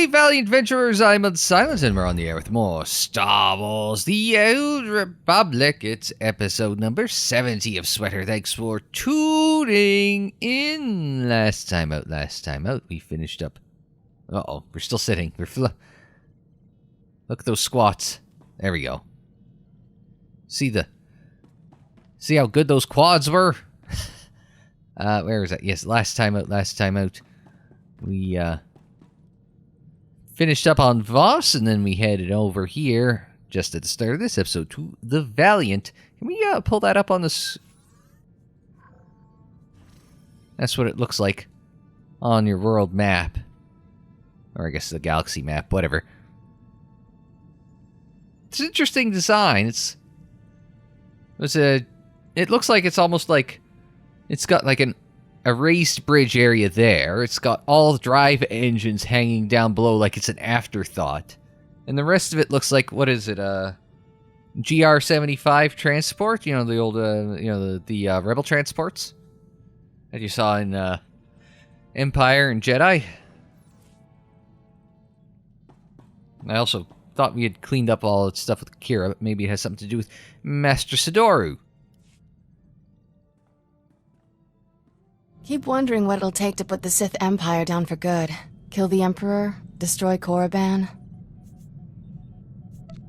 Hey, Valiant Adventurers, I'm Unsilent, and we're on the air with more Star Wars The Old Republic. It's episode number 70 of SWTOR. Thanks for tuning in. Last time out, we finished up. Uh-oh, we're still sitting. Look at those squats. There we go. See how good those quads were? Where is that? Yes, last time out, we, finished up on Voss, and then we headed over here, just at the start of this episode, to the Valiant. Can we pull that up on this? That's what it looks like on your world map. Or I guess the galaxy map, whatever. It's an interesting design. It looks like it's almost like it's got like a raised bridge area there. It's got all the drive engines hanging down below like it's an afterthought. And the rest of it looks like, what is it, GR-75 transport? You know, the old, the Rebel transports that you saw in Empire and Jedi. I also thought we had cleaned up all that stuff with Kira, but maybe it has something to do with Master Sedoru. Keep wondering what it'll take to put the Sith Empire down for good. Kill the Emperor, destroy Korriban.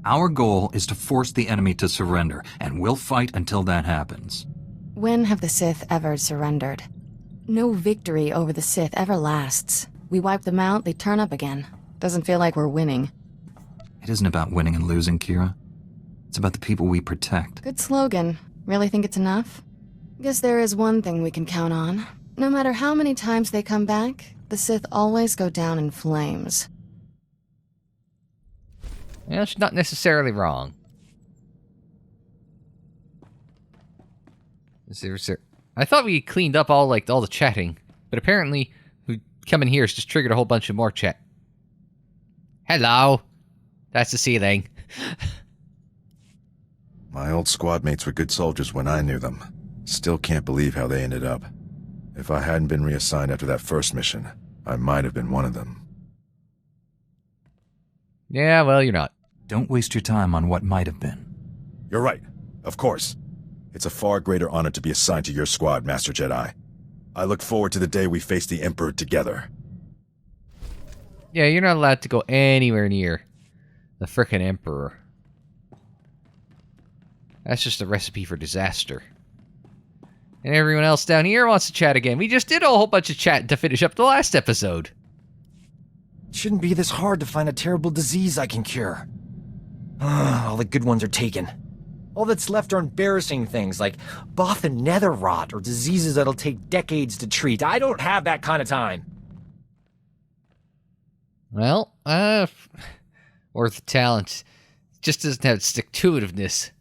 Our goal is to force the enemy to surrender, and we'll fight until that happens. When have the Sith ever surrendered? No victory over the Sith ever lasts. We wipe them out, they turn up again. Doesn't feel like we're winning. It isn't about winning and losing, Kira. It's about the people we protect. Good slogan. Really think it's enough? Guess there is one thing we can count on. No matter how many times they come back, the Sith always go down in flames. Yeah, she's not necessarily wrong. I thought we cleaned up all the chatting, but apparently coming here has just triggered a whole bunch of more chat. Hello. That's the ceiling. My old squad mates were good soldiers when I knew them. Still can't believe how they ended up. If I hadn't been reassigned after that first mission, I might have been one of them. Yeah, well, you're not. Don't waste your time on what might have been. You're right. Of course. It's a far greater honor to be assigned to your squad, Master Jedi. I look forward to the day we face the Emperor together. Yeah, you're not allowed to go anywhere near the frickin' Emperor. That's just a recipe for disaster. And everyone else down here wants to chat again. We just did a whole bunch of chat to finish up the last episode. It shouldn't be this hard to find a terrible disease I can cure. All the good ones are taken. All that's left are embarrassing things like Both and Nether Rot or diseases that'll take decades to treat. I don't have that kind of time. Well, or the talent. Just doesn't have stick-to-itiveness.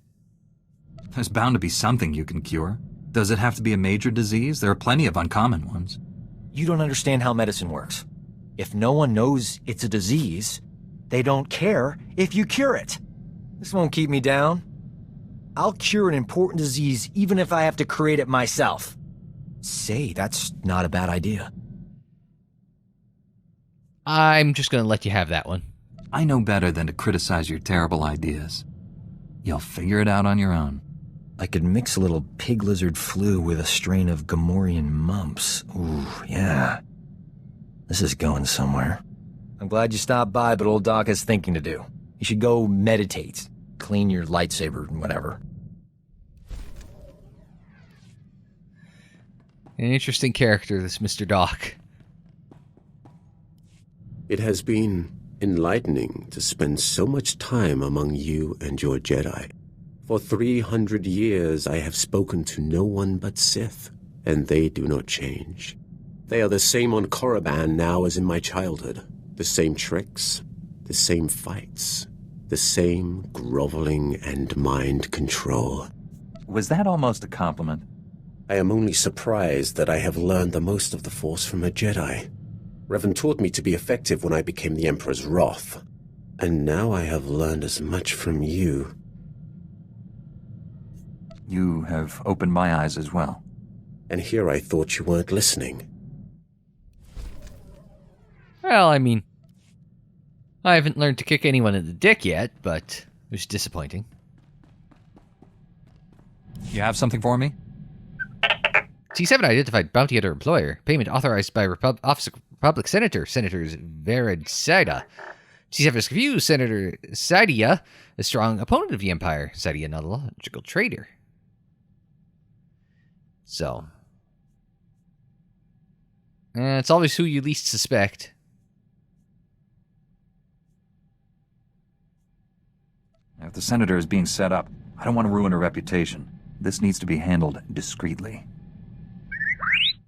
There's bound to be something you can cure. Does it have to be a major disease? There are plenty of uncommon ones. You don't understand how medicine works. If no one knows it's a disease, they don't care if you cure it. This won't keep me down. I'll cure an important disease even if I have to create it myself. Say, that's not a bad idea. I'm just going to let you have that one. I know better than to criticize your terrible ideas. You'll figure it out on your own. I could mix a little pig lizard flu with a strain of Gamorrean mumps. Ooh, yeah. This is going somewhere. I'm glad you stopped by, but old Doc has thinking to do. You should go meditate, clean your lightsaber, and whatever. An interesting character, this Mr. Doc. It has been enlightening to spend so much time among you and your Jedi. For 300 years I have spoken to no one but Sith, and they do not change. They are the same on Korriban now as in my childhood. The same tricks, the same fights, the same groveling and mind control. Was that almost a compliment? I am only surprised that I have learned the most of the Force from a Jedi. Revan taught me to be effective when I became the Emperor's wrath. And now I have learned as much from you. You have opened my eyes as well. And here I thought you weren't listening. Well, I mean, I haven't learned to kick anyone in the dick yet, but it was disappointing. You have something for me? T7 identified bounty hunter employer. Payment authorized by Office of Republic Senator, Senators Varen Sedoru. T7 is confused. Senator Sedoru, a strong opponent of the Empire. Sedoru, not a logical traitor. So. It's always who you least suspect. If the senator is being set up, I don't want to ruin her reputation. This needs to be handled discreetly.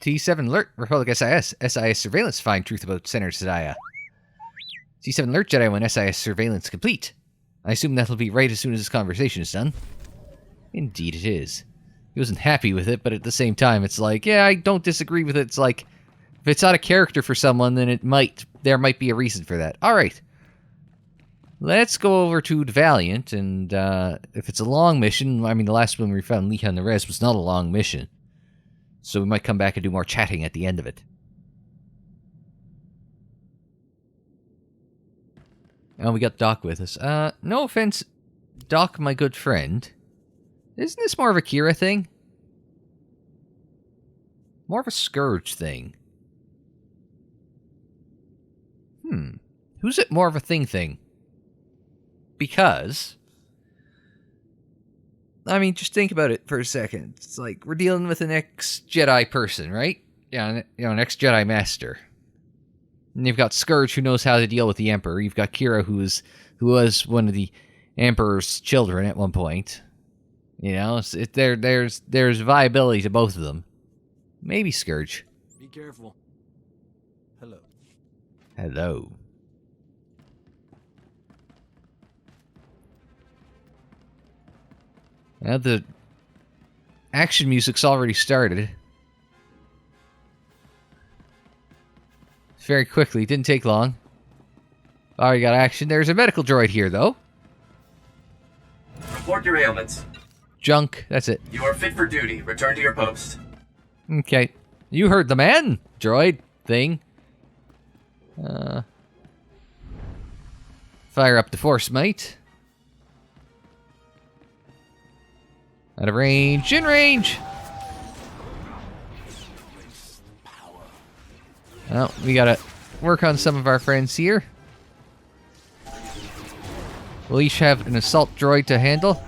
T7 alert, Republic SIS. SIS surveillance find truth about Senator Sedoru. T7 alert Jedi when SIS surveillance complete. I assume that'll be right as soon as this conversation is done. Indeed it is. He wasn't happy with it, but at the same time, it's like, yeah, I don't disagree with it. It's like, if it's out of character for someone, then there might be a reason for that. Alright. Let's go over to Valiant, and if it's a long mission, I mean, the last one we found Leah and the Res was not a long mission. So we might come back and do more chatting at the end of it. Oh, we got Doc with us. No offense, Doc, my good friend. Isn't this more of a Kira thing? More of a Scourge thing. Who's it more of a thing? Because, I mean, just think about it for a second. It's like, we're dealing with an ex-Jedi person, right? Yeah, an ex-Jedi Master. And you've got Scourge, who knows how to deal with the Emperor. You've got Kira, who was one of the Emperor's children at one point. You know, there's viability to both of them. Maybe Scourge. Be careful. Hello. Hello. Now the action music's already started. Very quickly, didn't take long. Already got action. There's a medical droid here, though. Report your ailments. Junk, that's it. You are fit for duty. Return to your post. Okay. You heard the man, droid thing. Fire up the force, mate. Out of range, in range! Well, we gotta work on some of our friends here. We'll each have an assault droid to handle.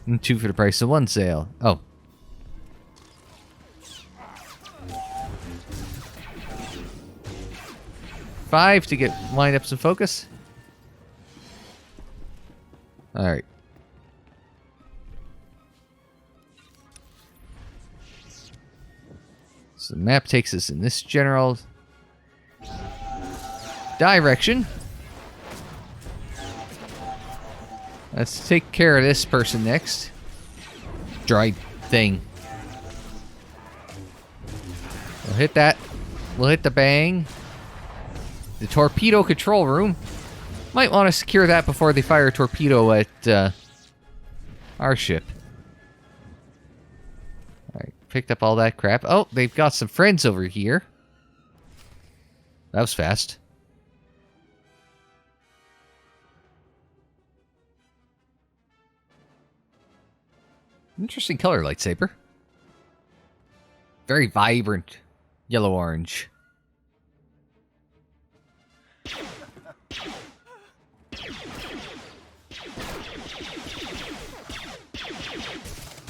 And 2 for the price of 1 sale. Oh. $5 to get lined up some focus. Alright. So the map takes us in this general direction. Let's take care of this person next. Droid thing. We'll hit that. We'll hit the bang. The torpedo control room. Might want to secure that before they fire a torpedo at our ship. Alright, picked up all that crap. Oh, they've got some friends over here. That was fast. Interesting color lightsaber. Very vibrant yellow-orange.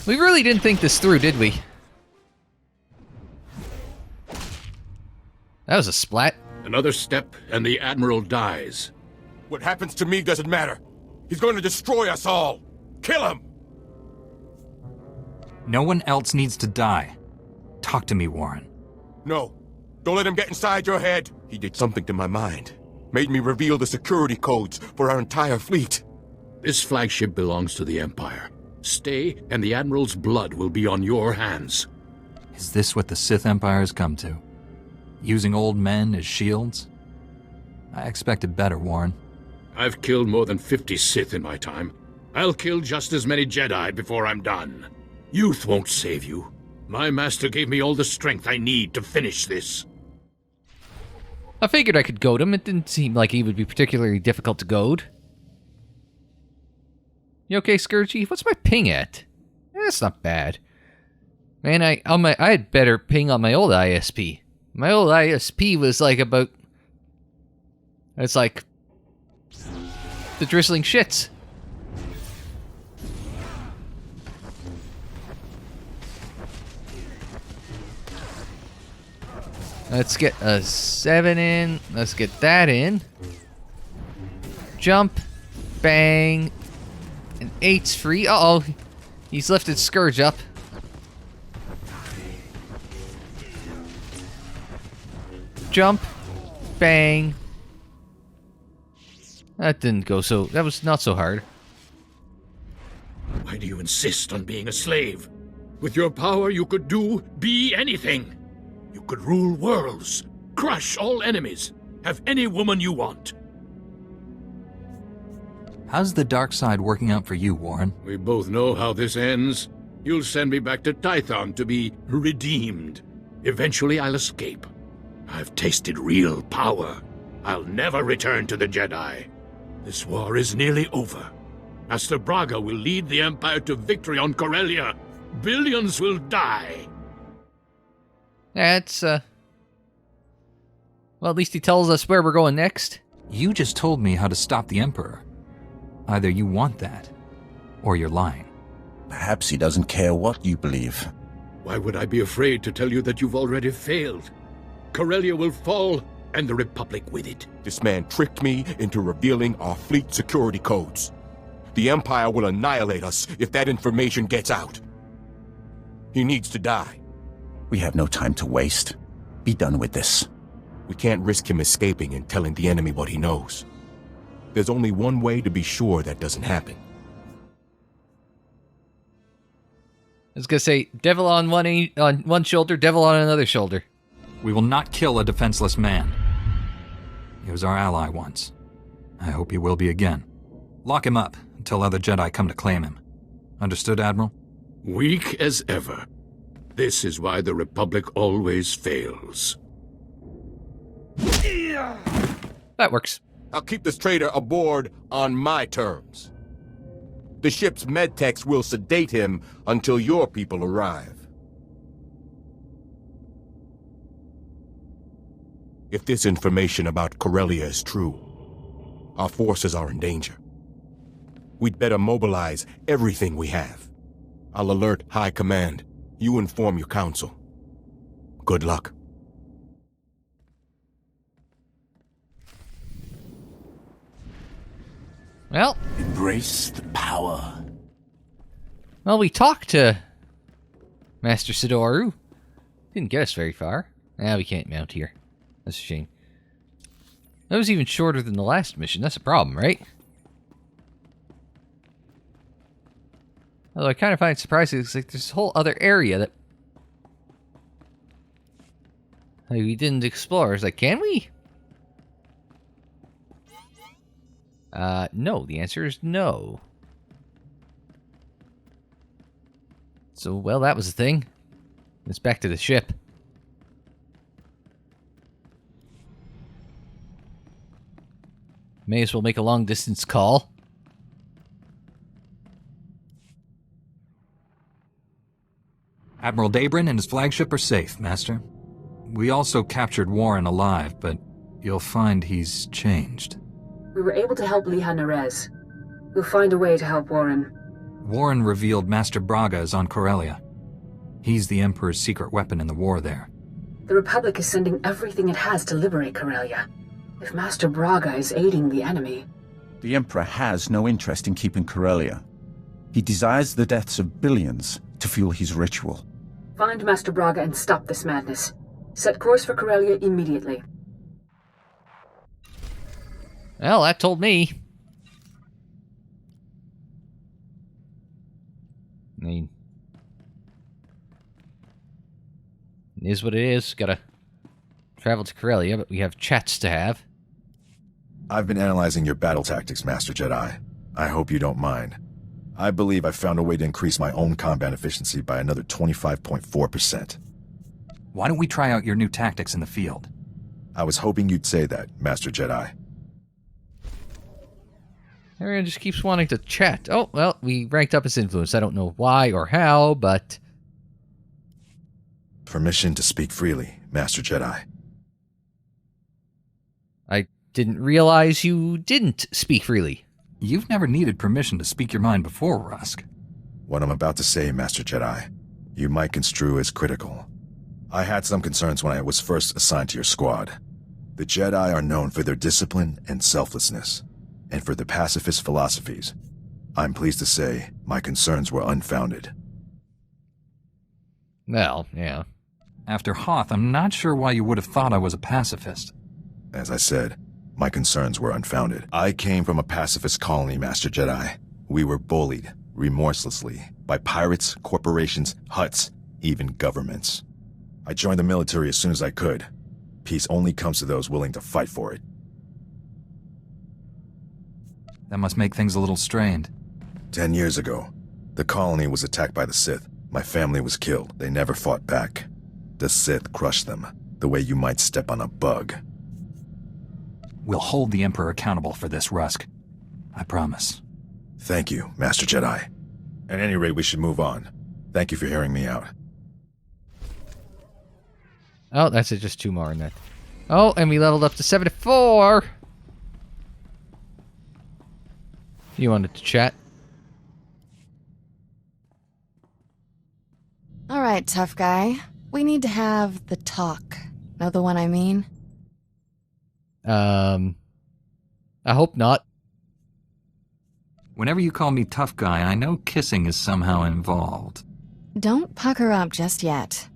We really didn't think this through, did we? That was a splat. Another step and the Admiral dies. What happens to me doesn't matter. He's going to destroy us all. Kill him! No one else needs to die. Talk to me, Warren. No. Don't let him get inside your head. He did something to my mind. Made me reveal the security codes for our entire fleet. This flagship belongs to the Empire. Stay, and the Admiral's blood will be on your hands. Is this what the Sith Empire has come to? Using old men as shields? I expected better, Warren. I've killed more than 50 Sith in my time. I'll kill just as many Jedi before I'm done. Youth won't save you. My master gave me all the strength I need to finish this. I figured I could goad him. It didn't seem like he would be particularly difficult to goad. You okay, Scourgy? What's my ping at? That's not bad. Man, I had better ping on my old ISP. My old ISP was like about... It's like... the drizzling shits. Let's get a 7 in. Let's get that in. Jump. Bang. An 8's free. Uh-oh. He's lifted Scourge up. Jump. Bang. That didn't go so... That was not so hard. Why do you insist on being a slave? With your power, you could be anything. You could rule worlds, crush all enemies, have any woman you want. How's the dark side working out for you, Warren? We both know how this ends. You'll send me back to Tython to be redeemed. Eventually I'll escape. I've tasted real power. I'll never return to the Jedi. This war is nearly over. Master Braga will lead the Empire to victory on Corellia. Billions will die. That's, well, at least he tells us where we're going next. You just told me how to stop the Emperor. Either you want that, or you're lying. Perhaps he doesn't care what you believe. Why would I be afraid to tell you that you've already failed? Corellia will fall, and the Republic with it. This man tricked me into revealing our fleet security codes. The Empire will annihilate us if that information gets out. He needs to die. We have no time to waste. Be done with this. We can't risk him escaping and telling the enemy what he knows. There's only one way to be sure that doesn't happen. I was gonna say, devil on one shoulder, devil on another shoulder. We will not kill a defenseless man. He was our ally once. I hope he will be again. Lock him up until other Jedi come to claim him. Understood, Admiral? Weak as ever. This is why the Republic always fails. That works. I'll keep this traitor aboard on my terms. The ship's medtechs will sedate him until your people arrive. If this information about Corellia is true, our forces are in danger. We'd better mobilize everything we have. I'll alert High Command. You inform your council. Good luck. Well. Embrace the power. Well, we talked to Master Sedoru. Didn't get us very far. We can't mount here. That's a shame. That was even shorter than the last mission. That's a problem, right? Although I kind of find it surprising, it's like there's a whole other area that we didn't explore. It's like, can we? No. The answer is no. So, well, that was the thing. Let's back to the ship. May as well make a long-distance call. Admiral Dabrin and his flagship are safe, Master. We also captured Warren alive, but you'll find he's changed. We were able to help Liha Nerez. We'll find a way to help Warren. Warren revealed Master Braga is on Corellia. He's the Emperor's secret weapon in the war there. The Republic is sending everything it has to liberate Corellia. If Master Braga is aiding the enemy... The Emperor has no interest in keeping Corellia. He desires the deaths of billions to fuel his ritual. Find Master Braga and stop this madness. Set course for Corellia immediately. Well, that told me. I mean, it is what it is. Gotta travel to Corellia, but we have chats to have. I've been analyzing your battle tactics, Master Jedi. I hope you don't mind. I believe I've found a way to increase my own combat efficiency by another 25.4%. Why don't we try out your new tactics in the field? I was hoping you'd say that, Master Jedi. Everyone just keeps wanting to chat. Oh, well, we ranked up his influence. I don't know why or how, but... Permission to speak freely, Master Jedi. I didn't realize you didn't speak freely. You've never needed permission to speak your mind before, Rusk. What I'm about to say, Master Jedi, you might construe as critical. I had some concerns when I was first assigned to your squad. The Jedi are known for their discipline and selflessness, and for their pacifist philosophies. I'm pleased to say my concerns were unfounded. Well, yeah. After Hoth, I'm not sure why you would have thought I was a pacifist. As I said, my concerns were unfounded. I came from a pacifist colony, Master Jedi. We were bullied, remorselessly, by pirates, corporations, Hutts, even governments. I joined the military as soon as I could. Peace only comes to those willing to fight for it. That must make things a little strained. 10 years ago, the colony was attacked by the Sith. My family was killed. They never fought back. The Sith crushed them, the way you might step on a bug. We'll hold the Emperor accountable for this, Rusk. I promise. Thank you, Master Jedi. At any rate, we should move on. Thank you for hearing me out. Oh, that's it. Just 2 more in that. Oh, and we leveled up to 74. You wanted to chat? All right, tough guy. We need to have the talk. Know the one I mean? I hope not. Whenever you call me tough guy, I know kissing is somehow involved. Don't pucker up just yet.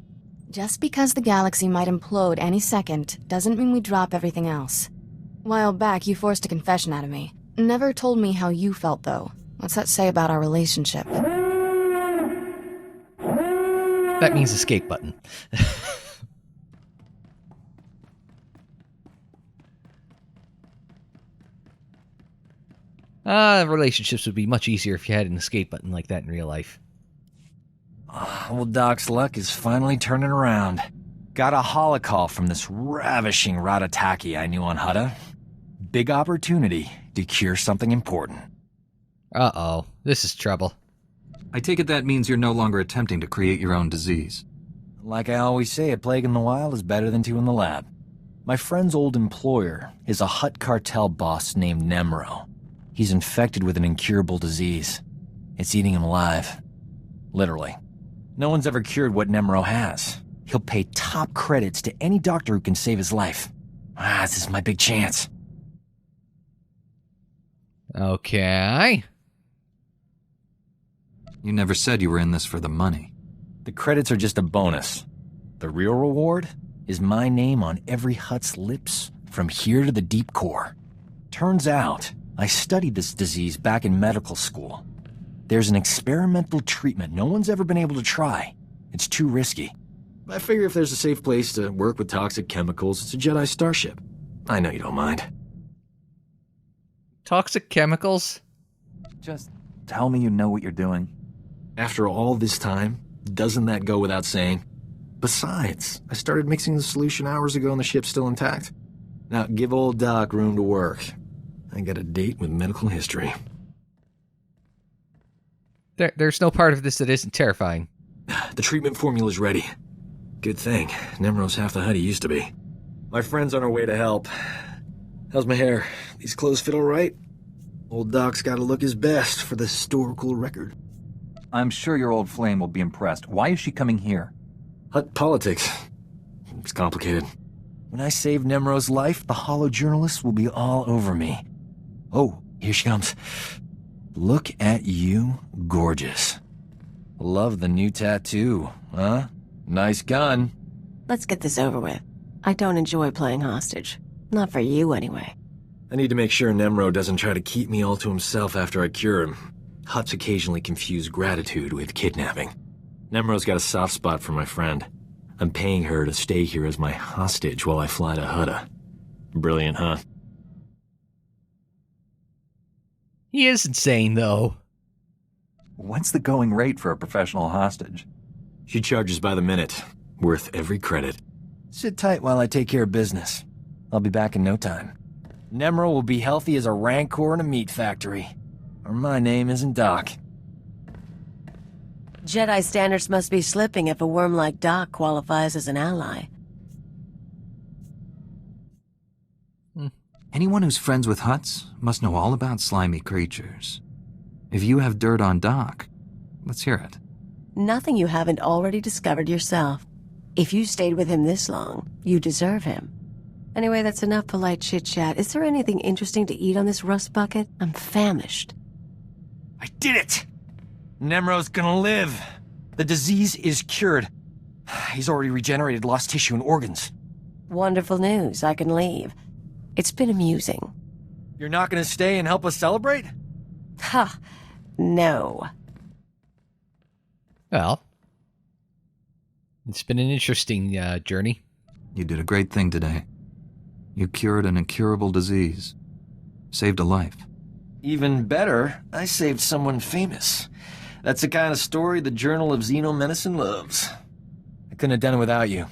Just because the galaxy might implode any second doesn't mean we drop everything else. While back, you forced a confession out of me. Never told me how you felt, though. What's that say about our relationship? That means escape button. Relationships would be much easier if you had an escape button like that in real life. Old Doc's luck is finally turning around. Got a holocall from this ravishing Ratataki I knew on Hutta. Big opportunity to cure something important. Uh-oh. This is trouble. I take it that means you're no longer attempting to create your own disease. Like I always say, a plague in the wild is better than 2 in the lab. My friend's old employer is a Hutt cartel boss named Nemro. He's infected with an incurable disease. It's eating him alive. Literally. No one's ever cured what Nemro has. He'll pay top credits to any doctor who can save his life. This is my big chance. Okay. You never said you were in this for the money. The credits are just a bonus. The real reward is my name on every Hutt's lips from here to the deep core. Turns out, I studied this disease back in medical school. There's an experimental treatment no one's ever been able to try. It's too risky. I figure if there's a safe place to work with toxic chemicals, it's a Jedi starship. I know you don't mind. Toxic chemicals? Just tell me you know what you're doing. After all this time, doesn't that go without saying? Besides, I started mixing the solution hours ago and the ship's still intact. Now, give old Doc room to work. I got a date with medical history. There's no part of this that isn't terrifying. The treatment formula's ready. Good thing. Nemro's half the Hutt he used to be. My friend's on her way to help. How's my hair? These clothes fit all right? Old Doc's gotta look his best for the historical record. I'm sure your old flame will be impressed. Why is she coming here? Hutt politics. It's complicated. When I save Nemro's life, the hollow journalists will be all over me. Oh, here she comes. Look at you, gorgeous. Love the new tattoo, huh? Nice gun. Let's get this over with. I don't enjoy playing hostage. Not for you, anyway. I need to make sure Nemro doesn't try to keep me all to himself after I cure him. Hutts occasionally confuse gratitude with kidnapping. Nemro's got a soft spot for my friend. I'm paying her to stay here as my hostage while I fly to Hutta. Brilliant, huh? He is insane, though. What's the going rate for a professional hostage? She charges by the minute. Worth every credit. Sit tight while I take care of business. I'll be back in no time. Nemro will be healthy as a rancor in a meat factory. Or my name isn't Doc. Jedi standards must be slipping if a worm like Doc qualifies as an ally. Anyone who's friends with Hutts must know all about slimy creatures. If you have dirt on Doc, let's hear it. Nothing you haven't already discovered yourself. If you stayed with him this long, you deserve him. Anyway, that's enough polite chit-chat. Is there anything interesting to eat on this rust bucket? I'm famished. I did it! Nemro's gonna live. The disease is cured. He's already regenerated lost tissue and organs. Wonderful news. I can leave. It's been amusing. You're not gonna stay and help us celebrate? Ha! No. Well, it's been an interesting journey. You did a great thing today. You cured an incurable disease. Saved a life. Even better, I saved someone famous. That's the kind of story the Journal of Xenomedicine loves. I couldn't have done it without you.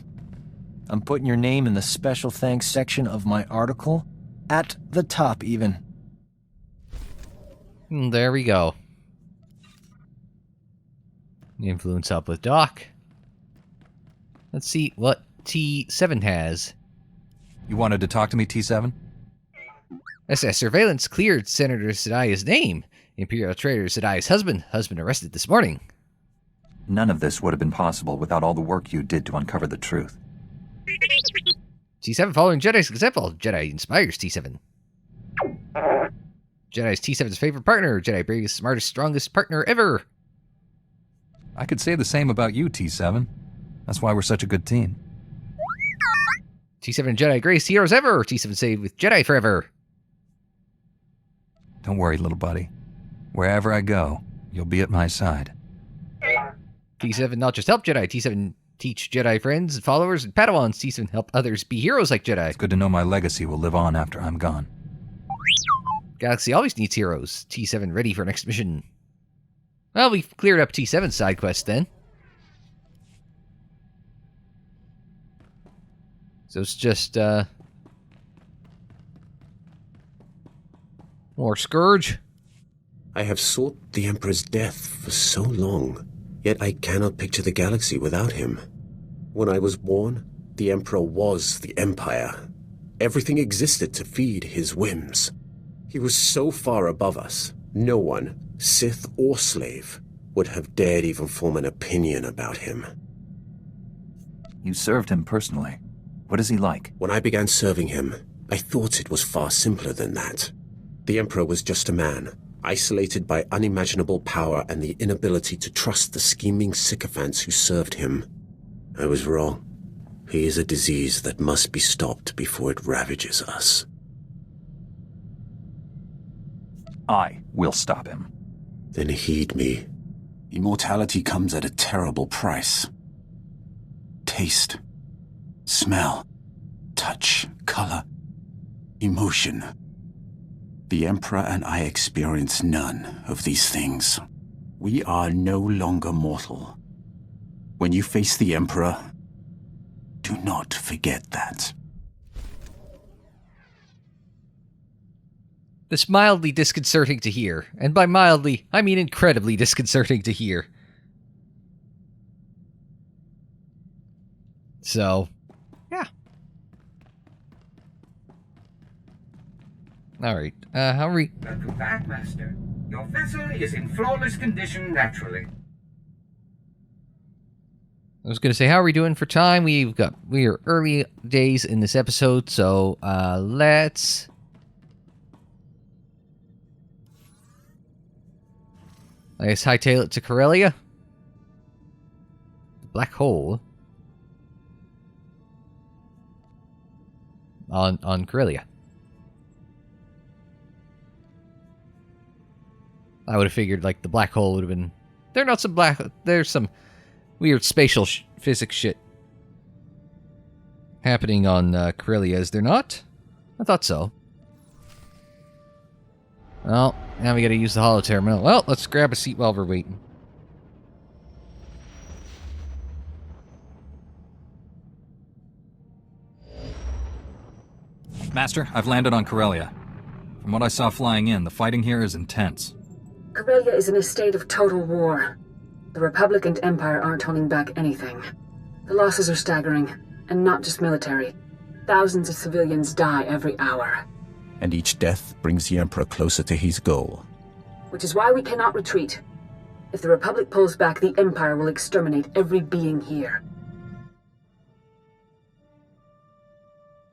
I'm putting your name in the special thanks section of my article. At the top, even. There we go. Influence up with Doc. Let's see what T7 has. You wanted to talk to me, T7? SS surveillance cleared Senator Sedia's name. Imperial traitor Sedia's husband arrested this morning. None of this would have been possible without all the work you did to uncover the truth. T7 following Jedi's example. Jedi inspires T7. Jedi's T7's favorite partner. Jedi bravest, smartest, strongest partner ever. I could say the same about you, T7. That's why we're such a good team. T7 and Jedi greatest heroes ever. T7 saved with Jedi forever. Don't worry, little buddy. Wherever I go, you'll be at my side. T7 not just help Jedi. T7 teach Jedi friends and followers and Padawans. T7 help others be heroes like Jedi. It's good to know my legacy will live on after I'm gone. Galaxy always needs heroes. T7 ready for next mission. Well, we've cleared up T7's side quest then. So it's just, more Scourge. I have sought the Emperor's death for so long, yet I cannot picture the galaxy without him. When I was born, the Emperor was the Empire. Everything existed to feed his whims. He was so far above us, no one, Sith or slave, would have dared even form an opinion about him. You served him personally. What is he like? When I began serving him, I thought it was far simpler than that. The Emperor was just a man, isolated by unimaginable power and the inability to trust the scheming sycophants who served him. I was wrong. He is a disease that must be stopped before it ravages us. I will stop him. Then heed me. Immortality comes at a terrible price. Taste, smell, touch, color, emotion. The Emperor and I experience none of these things. We are no longer mortal. When you face the Emperor, do not forget that. It's mildly disconcerting to hear. And by mildly, I mean incredibly disconcerting to hear. So, yeah. Alright, how are we... Welcome back, Master. Your vessel is in flawless condition naturally. I was going to say, how are we doing for time? We are early days in this episode, so let's... I guess hightail it to Corellia. Black hole. On Corellia. I would have figured, like, the black hole would have been... There's some weird spatial physics shit happening on Corellia, is there not? I thought so. Well, now we gotta use the holo terminal. Well, let's grab a seat while we're waiting. Master, I've landed on Corellia. From what I saw flying in, the fighting here is intense. Corellia is in a state of total war. The Republic and Empire aren't holding back anything. The losses are staggering, and not just military. Thousands of civilians die every hour. And each death brings the Emperor closer to his goal. Which is why we cannot retreat. If the Republic pulls back, the Empire will exterminate every being here.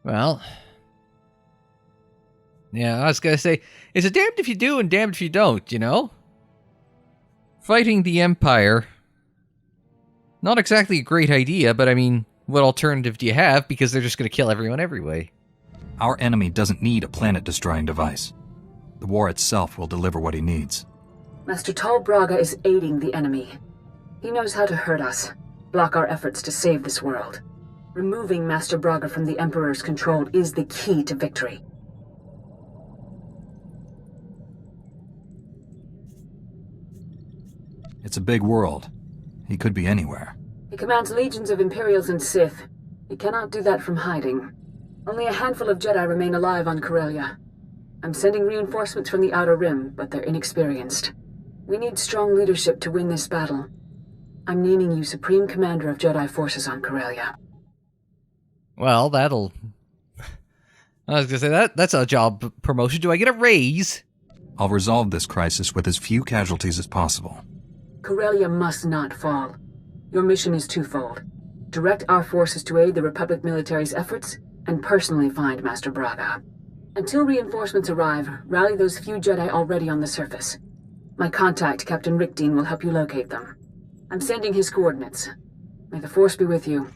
Well... yeah, I was gonna say, it's a damned if you do and damned if you don't, you know? Fighting the Empire... not exactly a great idea, but I mean, what alternative do you have? Because they're just gonna kill everyone every way. Our enemy doesn't need a planet-destroying device. The war itself will deliver what he needs. Master Tal Braga is aiding the enemy. He knows how to hurt us, block our efforts to save this world. Removing Master Braga from the Emperor's control is the key to victory. It's a big world. He could be anywhere. He commands legions of Imperials and Sith. He cannot do that from hiding. Only a handful of Jedi remain alive on Corellia. I'm sending reinforcements from the Outer Rim, but they're inexperienced. We need strong leadership to win this battle. I'm naming you Supreme Commander of Jedi Forces on Corellia. Well, that'll... I was gonna say, that's a job promotion. Do I get a raise? I'll resolve this crisis with as few casualties as possible. Corellia must not fall. Your mission is twofold. Direct our forces to aid the Republic military's efforts, and personally find Master Braga. Until reinforcements arrive, rally those few Jedi already on the surface. My contact, Captain Rickdean, will help you locate them. I'm sending his coordinates. May the Force be with you.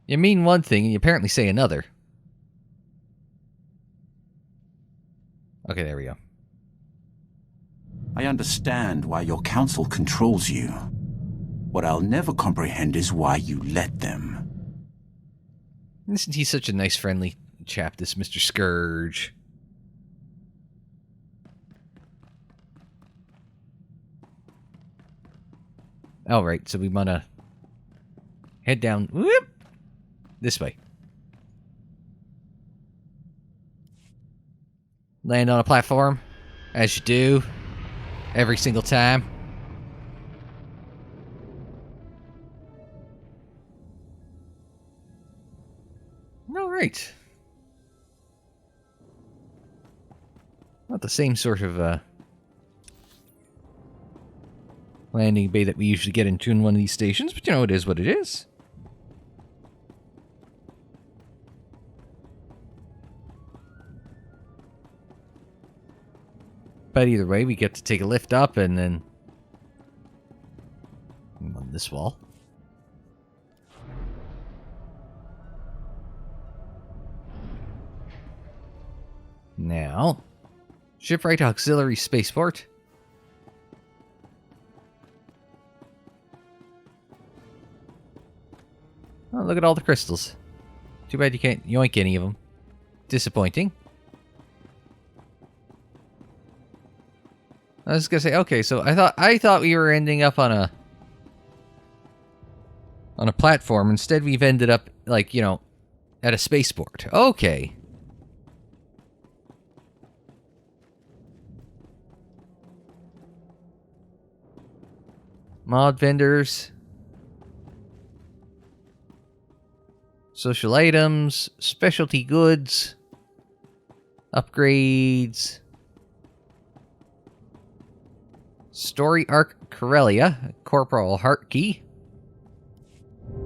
You mean one thing, and you apparently say another. Okay, there we go. I understand why your council controls you. What I'll never comprehend is why you let them. Isn't he such a nice, friendly chap, this Mr. Scourge? Alright, so we wanna head down, whoop, this way. Land on a platform, as you do, every single time. Alright. Not the same sort of, landing bay that we usually get into in one of these stations, but you know, it is what it is. But either way, we get to take a lift up and then on this wall. Now, shipwright auxiliary spaceport. Oh, look at all the crystals. Too bad you can't yoink any of them. Disappointing. I was gonna say, okay, so I thought we were ending up on a platform. Instead, we've ended up, like, you know, at a spaceport. Okay. Mod vendors. Social items. Specialty goods. Upgrades. Story arc Corellia. Corporal Heartkey.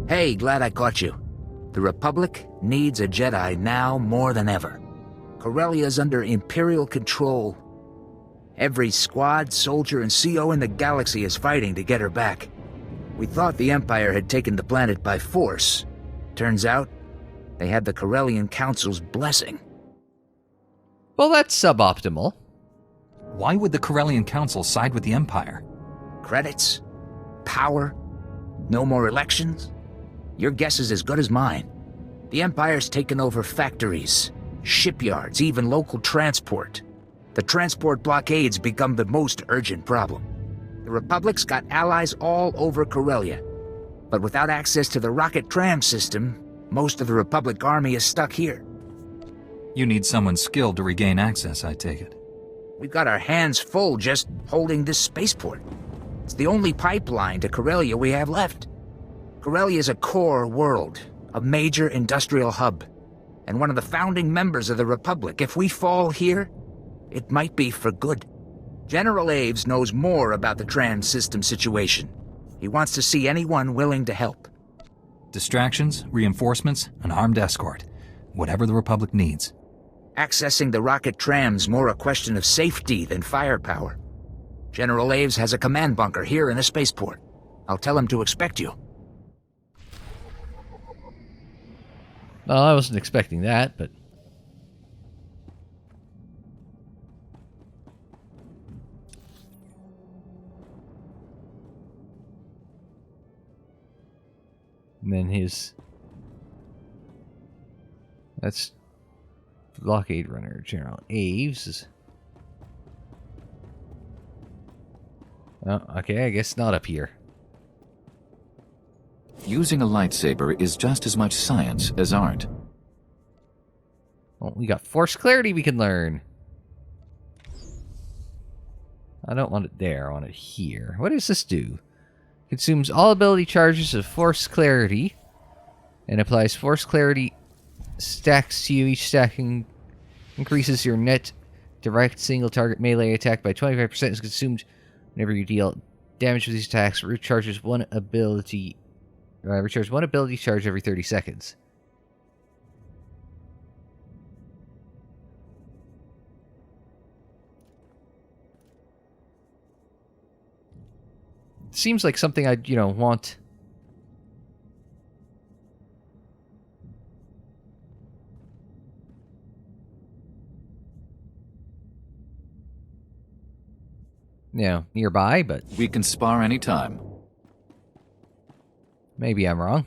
Hey, glad I caught you. The Republic needs a Jedi now more than ever. Corellia's under Imperial control. Every squad, soldier, and CO in the galaxy is fighting to get her back. We thought the Empire had taken the planet by force. Turns out, they had the Corellian Council's blessing. Well, that's suboptimal. Why would the Corellian Council side with the Empire? Credits? Power? No more elections? Your guess is as good as mine. The Empire's taken over factories, shipyards, even local transport. The transport blockades become the most urgent problem. The Republic's got allies all over Corellia. But without access to the rocket tram system, Most of the Republic army is stuck here. You need someone skilled to regain access, I take it. We've got our hands full just holding this spaceport. It's the only pipeline to Corellia we have left. Corellia is a core world, a major industrial hub, and one of the founding members of the Republic. If we fall here, it might be for good. General Aves knows more about the trans system situation. He wants to see anyone willing to help. Distractions, reinforcements, an armed escort. Whatever the Republic needs. Accessing the rocket tram's more a question of safety than firepower. General Aves has a command bunker here in the spaceport. I'll tell him to expect you. Well, I wasn't expecting that, but... And then his... That's... Blockade Runner, General Aves. Oh, okay, I guess not up here. Using a lightsaber is just as much science as art. Well, we got Force Clarity we can learn. I don't want it there, I want it here. What does this do? Consumes all ability charges of Force Clarity and applies Force Clarity stacks to you. Each stacking increases your net direct single target melee attack by 25%. Is consumed whenever you deal damage with these attacks. Recharges one ability charge every 30 seconds. Seems like something I'd, want. Nearby, but... We can spar anytime. Maybe I'm wrong.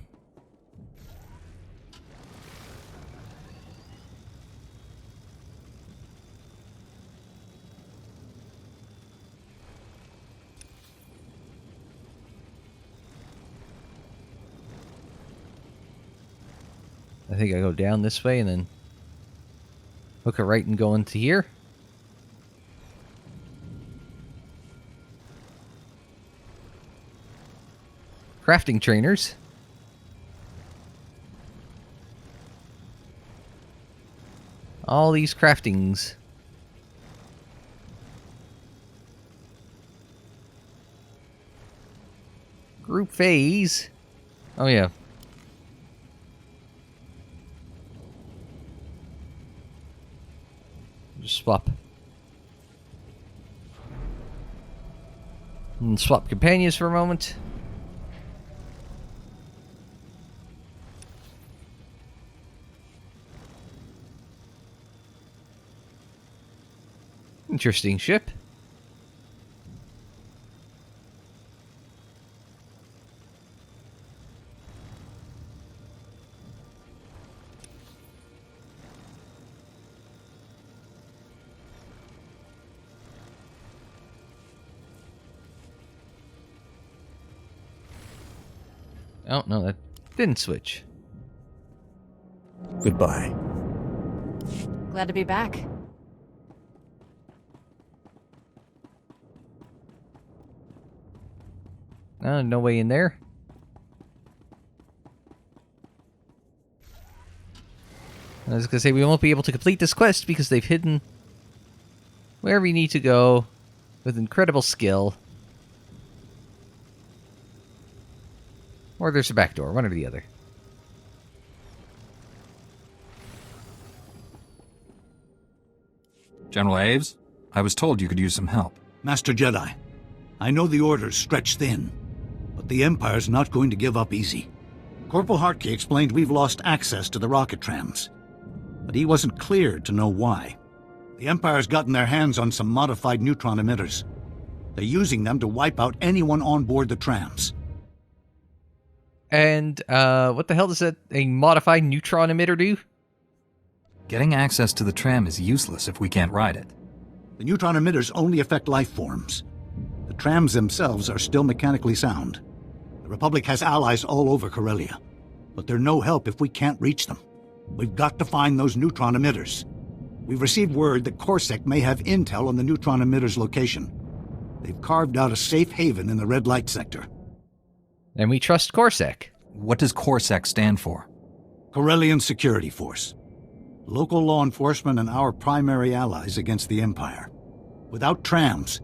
I think I go down this way and then hook a right and go into here. Crafting trainers. All these craftings. Group phase. Oh yeah. Just swap. And swap companions for a moment. Interesting ship. Oh, no, that didn't switch. Goodbye. Glad to be back. No way in there. I was gonna say we won't be able to complete this quest because they've hidden where we need to go with incredible skill. Or there's a back door, one or the other. General Aves, I was told you could use some help. Master Jedi, I know the Order's stretched thin, but the Empire's not going to give up easy. Corporal Hartke explained we've lost access to the rocket trams, but he wasn't cleared to know why. The Empire's gotten their hands on some modified neutron emitters. They're using them to wipe out anyone on board the trams. And, what the hell does a modified neutron emitter do? Getting access to the tram is useless if we can't ride it. The neutron emitters only affect life forms. The trams themselves are still mechanically sound. The Republic has allies all over Corellia, but they're no help if we can't reach them. We've got to find those neutron emitters. We've received word that Corsac may have intel on the neutron emitters' location. They've carved out a safe haven in the red light sector. And we trust Corsac. What does Corsac stand for? Corellian Security Force. Local law enforcement and our primary allies against the Empire. Without trams,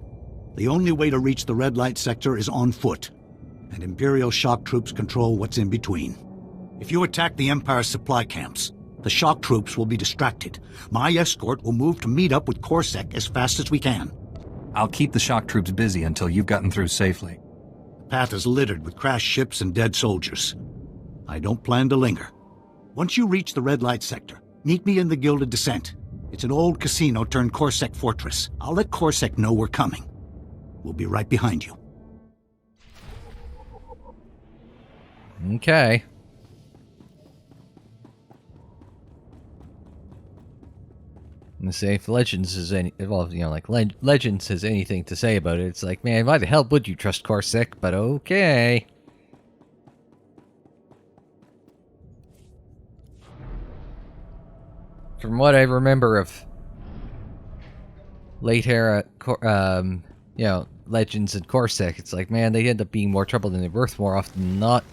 the only way to reach the red light sector is on foot, and Imperial shock troops control what's in between. If you attack the Empire's supply camps, the shock troops will be distracted. My escort will move to meet up with Corsac as fast as we can. I'll keep the shock troops busy until you've gotten through safely. The path is littered with crashed ships and dead soldiers. I don't plan to linger. Once you reach the red light sector, meet me in the Gilded Descent. It's an old casino turned Corsac fortress. I'll let Corsac know we're coming. We'll be right behind you. Okay. And say if Legends has any, well, you know, like Legends has anything to say about it, it's like, man, why the hell would you trust Corsac? But okay. From what I remember of late era, you know, Legends and Corsac, it's like, man, they end up being more trouble than they're worth more often than not.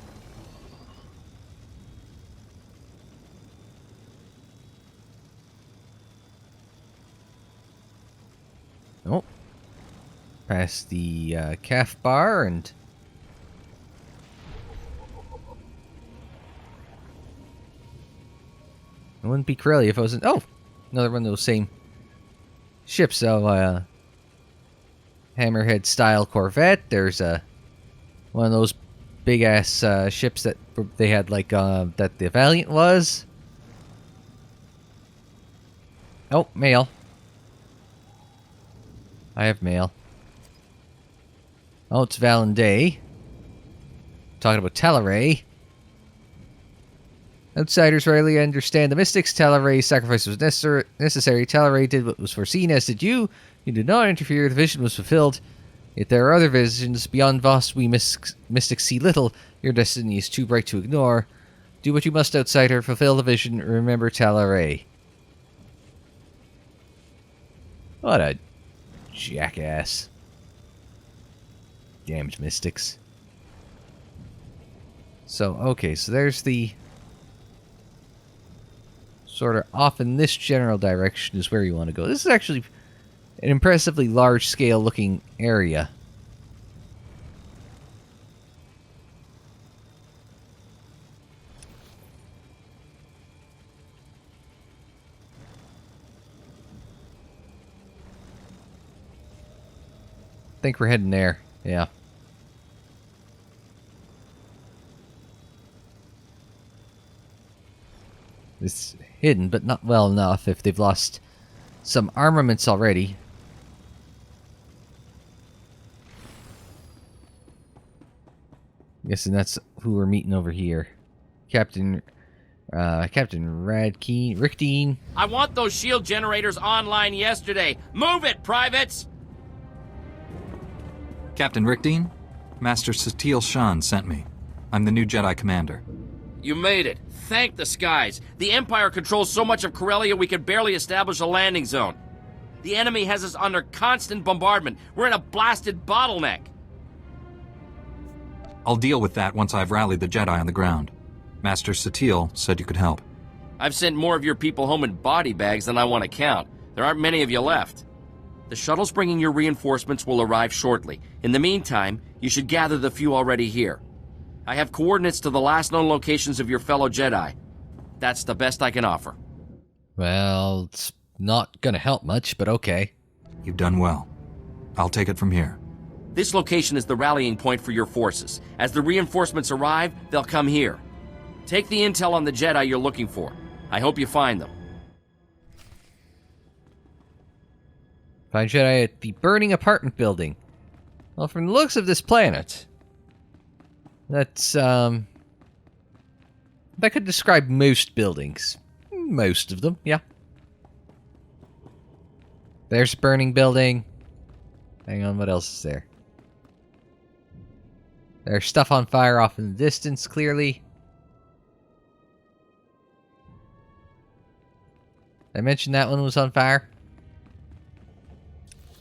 Oh. Past the calf bar and... It wouldn't be Corellia if I wasn't... Oh! Another one of those same ships. So, Hammerhead-style Corvette. There's one of those big-ass ships that they had, like, that the Valiant was. Oh, mail. I have mail. Oh, it's Valenday. Talking about Teleray. Outsiders rarely understand the mystics. Teleray's sacrifice was necessary. Teleray did what was foreseen, as did you. You did not interfere. The vision was fulfilled. Yet there are other visions. Beyond Voss, we mystics see little. Your destiny is too bright to ignore. Do what you must, outsider. Fulfill the vision. Remember Teleray. What a jackass. Damned mystics. So, okay, so there's the... sort of off in this general direction is where you want to go. This is actually an impressively large-scale looking area. I think we're heading there. Yeah. It's hidden, but not well enough if they've lost some armaments already. I'm guessing that's who we're meeting over here. Captain Rickdean. I want those shield generators online yesterday. Move it, privates! Captain Rickdean? Master Satele Shan sent me. I'm the new Jedi commander. You made it. Thank the skies. The Empire controls so much of Corellia we can barely establish a landing zone. The enemy has us under constant bombardment. We're in a blasted bottleneck. I'll deal with that once I've rallied the Jedi on the ground. Master Satele said you could help. I've sent more of your people home in body bags than I want to count. There aren't many of you left. The shuttles bringing your reinforcements will arrive shortly. In the meantime, you should gather the few already here. I have coordinates to the last known locations of your fellow Jedi. That's the best I can offer. Well, it's not gonna help much, but okay. You've done well. I'll take it from here. This location is the rallying point for your forces. As the reinforcements arrive, they'll come here. Take the intel on the Jedi you're looking for. I hope you find them. Find Jedi at the burning apartment building. Well, from the looks of this planet, that's, that could describe most buildings. Most of them, yeah. There's a burning building. Hang on, what else is there? There's stuff on fire off in the distance, clearly. I mentioned that one was on fire.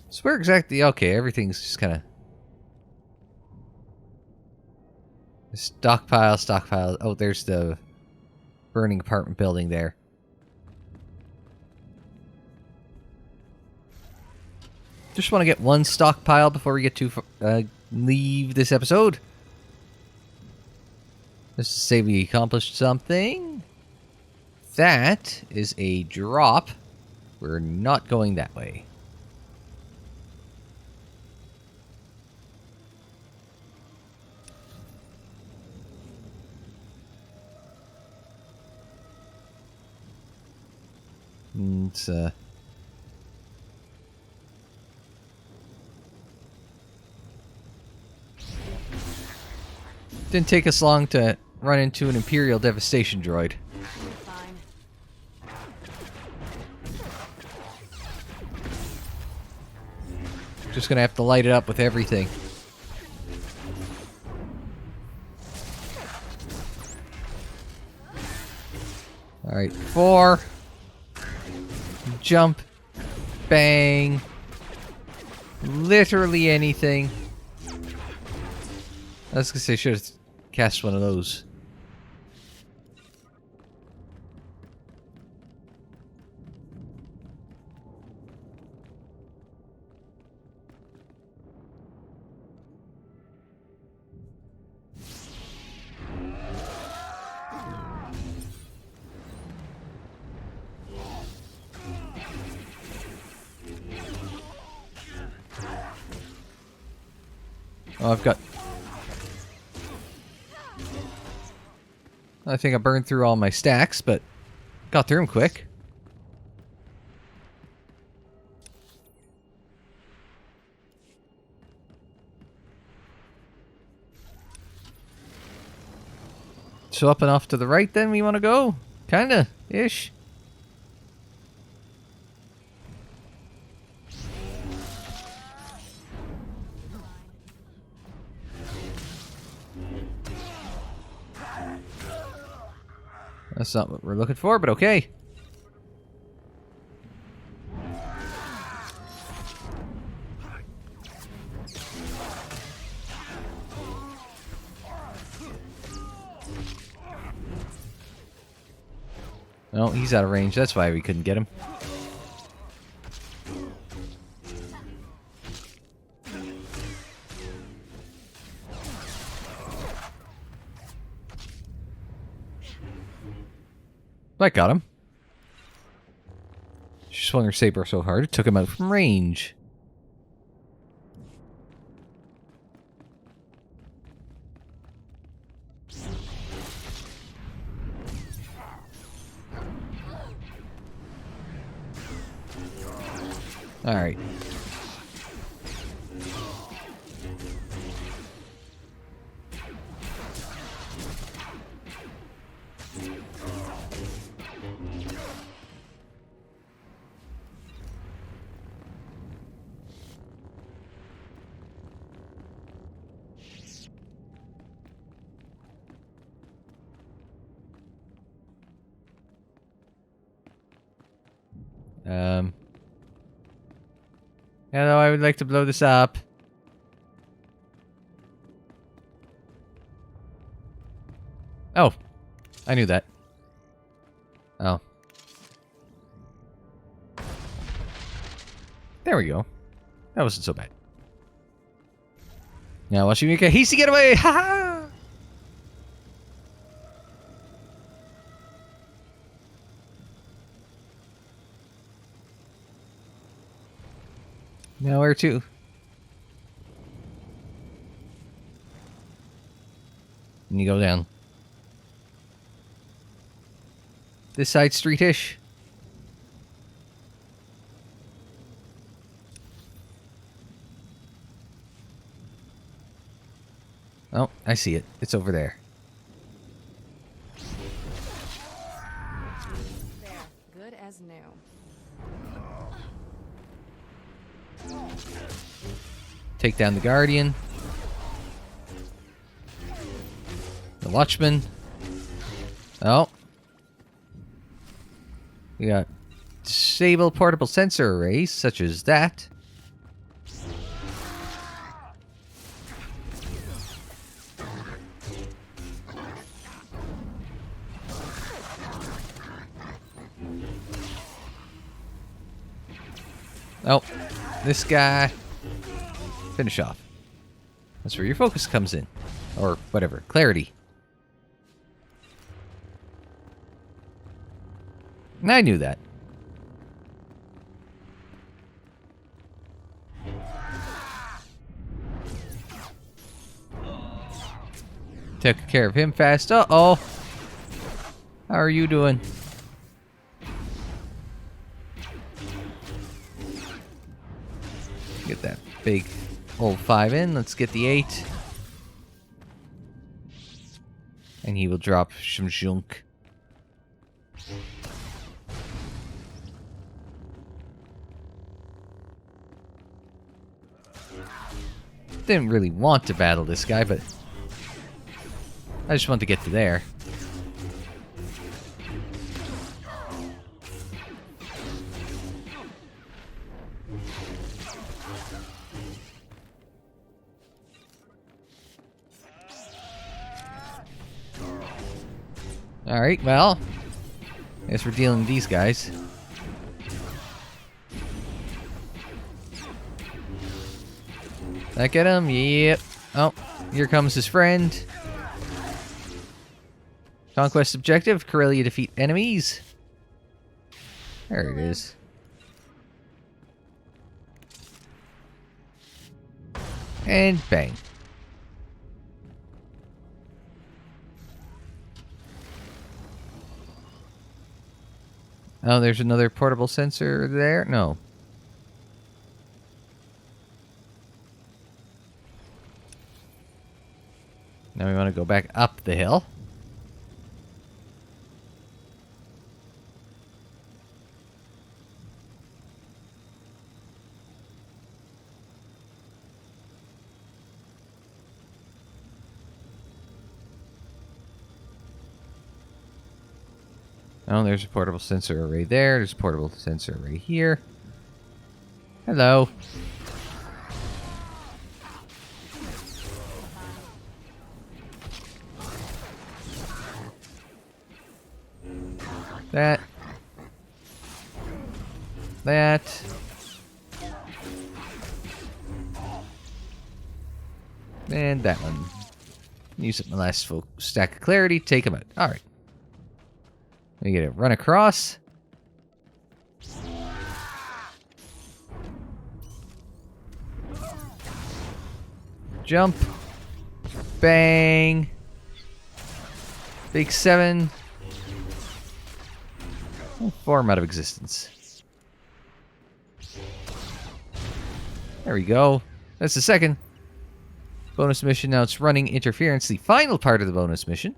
So where exactly? Okay, everything's just kind of stockpile. Oh, there's the burning apartment building there. Just want to get one stockpile before we get to leave this episode. Just to say we accomplished something. That is a drop. We're not going that way. It's didn't take us long to run into an Imperial devastation droid. Just gonna have to light it up with everything. Alright, 4. Jump. Bang. Literally anything. I was gonna say, should have cast one of those. Oh, I think I burned through all my stacks, but got through them quick. So up and off to the right then we want to go? Kinda, ish. That's not what we're looking for, but okay. No, he's out of range. That's why we couldn't get him. That got him. She swung her saber so hard it took him out from range. All right. Hello, I would like to blow this up. Oh, I knew that. Oh. There we go. That wasn't so bad. Now watch you make a hasty getaway! Ha ha! Now where to? And you go down. This side street-ish. Oh, I see it. It's over there. There, good as new. Take down the Guardian. The Watchman. Oh. We got Disable portable sensor arrays, such as that. Oh, this guy. Finish off. That's where your focus comes in. Or whatever. Clarity. I knew that. Took care of him fast. Uh-oh. How are you doing? Get that big old 5 in. Let's get the 8. And he will drop some junk. Didn't really want to battle this guy, but I just want to get to there. Alright, well, I guess we're dealing with these guys. That get him? Yep. Oh, here comes his friend. Conquest objective, Corellia defeat enemies. There it is. And bang. Oh, there's another portable sensor there? No. Now we want to go back up the hill. Oh, there's a portable sensor array there. There's a portable sensor array here. Hello. That. And that one. Use up my last full stack of clarity. Take him out. Alright. We get to run across. Jump. Bang. Big 7. Form out of existence. There we go. That's the second bonus mission. Now it's running interference, the final part of the bonus mission.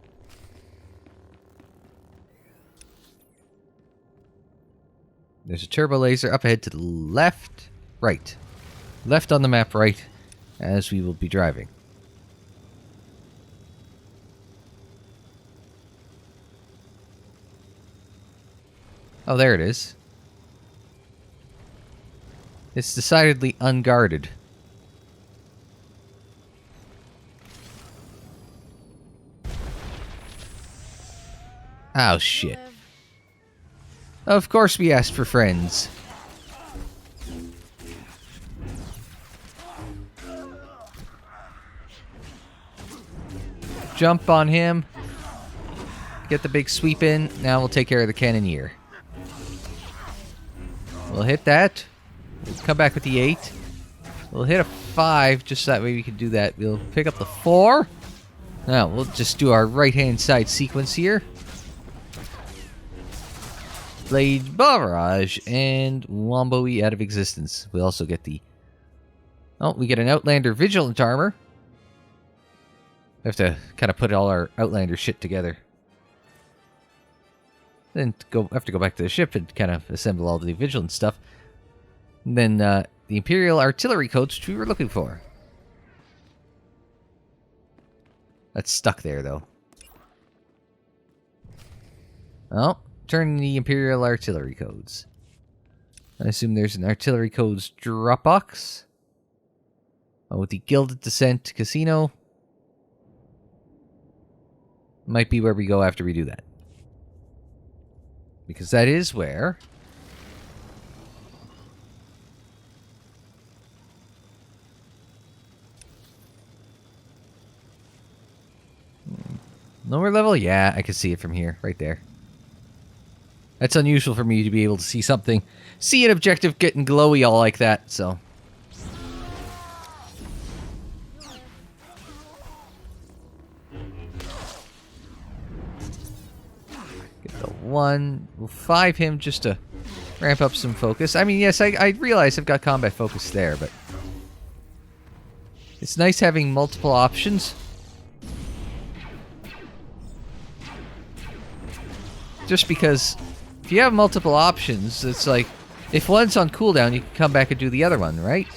There's a turbo laser up ahead to the left. Right. Left on the map, right, as we will be driving. Oh, there it is. It's decidedly unguarded. Oh, shit. Of course we asked for friends. Jump on him. Get the big sweep in. Now we'll take care of the cannoneer. We'll hit that. We'll come back with the 8. We'll hit a 5, just that way we can do that. We'll pick up the 4. Now, we'll just do our right-hand side sequence here. Blade Barrage and Womboe out of existence. We also get the... Oh, we get an Outlander Vigilant Armor. We have to kind of put all our Outlander shit together. Then have to go back to the ship and kind of assemble all the Vigilant stuff. And then the Imperial Artillery coats, which we were looking for. That's stuck there, though. Oh, turn the Imperial Artillery codes. I assume there's an artillery codes drop box. Oh, the Gilded Descent Casino. Might be where we go after we do that. Because that is where... Lower level? Yeah, I can see it from here. Right there. That's unusual for me to be able to see something. See an objective getting glowy all like that, so... Get the 1. We'll 5 him just to ramp up some focus. I mean, yes, I realize I've got combat focus there, but... It's nice having multiple options. Just because if you have multiple options, it's like if one's on cooldown, you can come back and do the other one, right?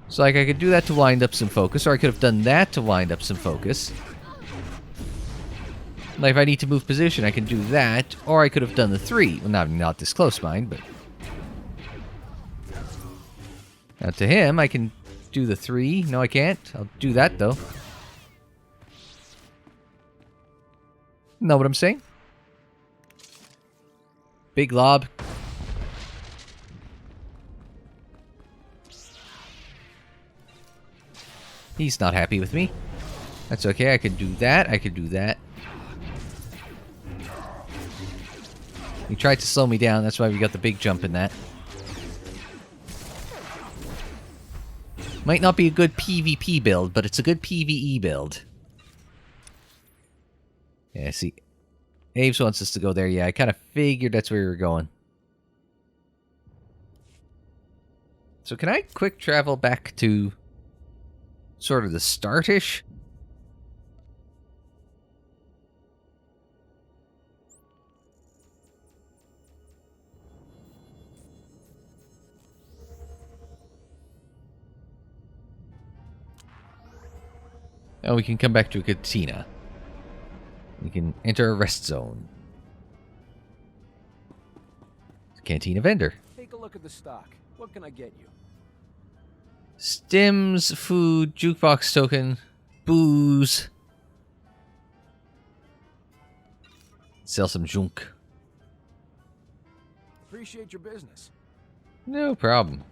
So like I could do that to wind up some focus, or I could have done that to wind up some focus. Like if I need to move position, I can do that, or I could have done the 3. Well, not this close, mind, but... Now to him, I can do the 3. No, I can't. I'll do that, though. Know what I'm saying? Big lob. He's not happy with me. That's okay, I can do that, I can do that. He tried to slow me down, that's why we got the big jump in that. Might not be a good PvP build, but it's a good PvE build. Yeah, see, Aves wants us to go there. Yeah, I kind of figured that's where we were going. So can I quick travel back to sort of the start-ish? Oh, we can come back to a cantina. We can enter a rest zone. Cantina vendor. Take a look at the stock. What can I get you? Stims, food, jukebox token, booze. Sell some junk. Appreciate your business. No problem.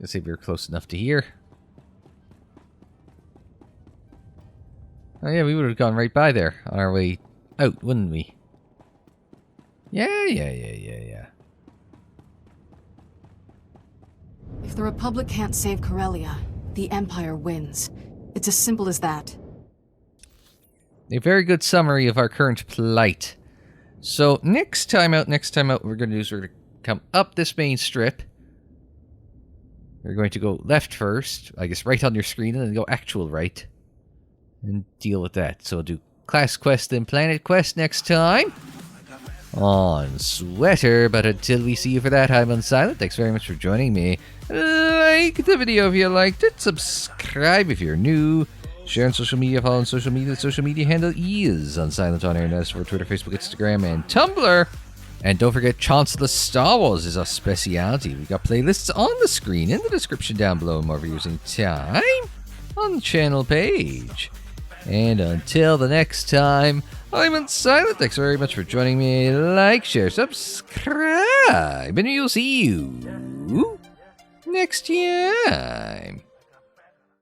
Let's see if we're close enough to here. Oh yeah, we would have gone right by there on our way out, wouldn't we? Yeah. If the Republic can't save Corellia, the Empire wins. It's as simple as that. A very good summary of our current plight. So next time out, what we're going to do is we're going to come up this main strip. We're going to go left first, I guess right on your screen, and then go actual right. And deal with that. So we'll do class quest and planet quest next time on SWTOR. But until we see you for that, I'm Unsilent. Thanks very much for joining me. Like the video if you liked it. Subscribe if you're new. Share on social media. Follow on social media. The social media handle is Unsilent on air. And that's for Twitter, Facebook, Instagram, and Tumblr. And don't forget, Chancellor Star Wars is our speciality. We've got playlists on the screen, in the description down below, more views in time on the channel page. And until the next time, I'm Unsilent. Thanks very much for joining me. Like, share, subscribe, and we'll see you next time.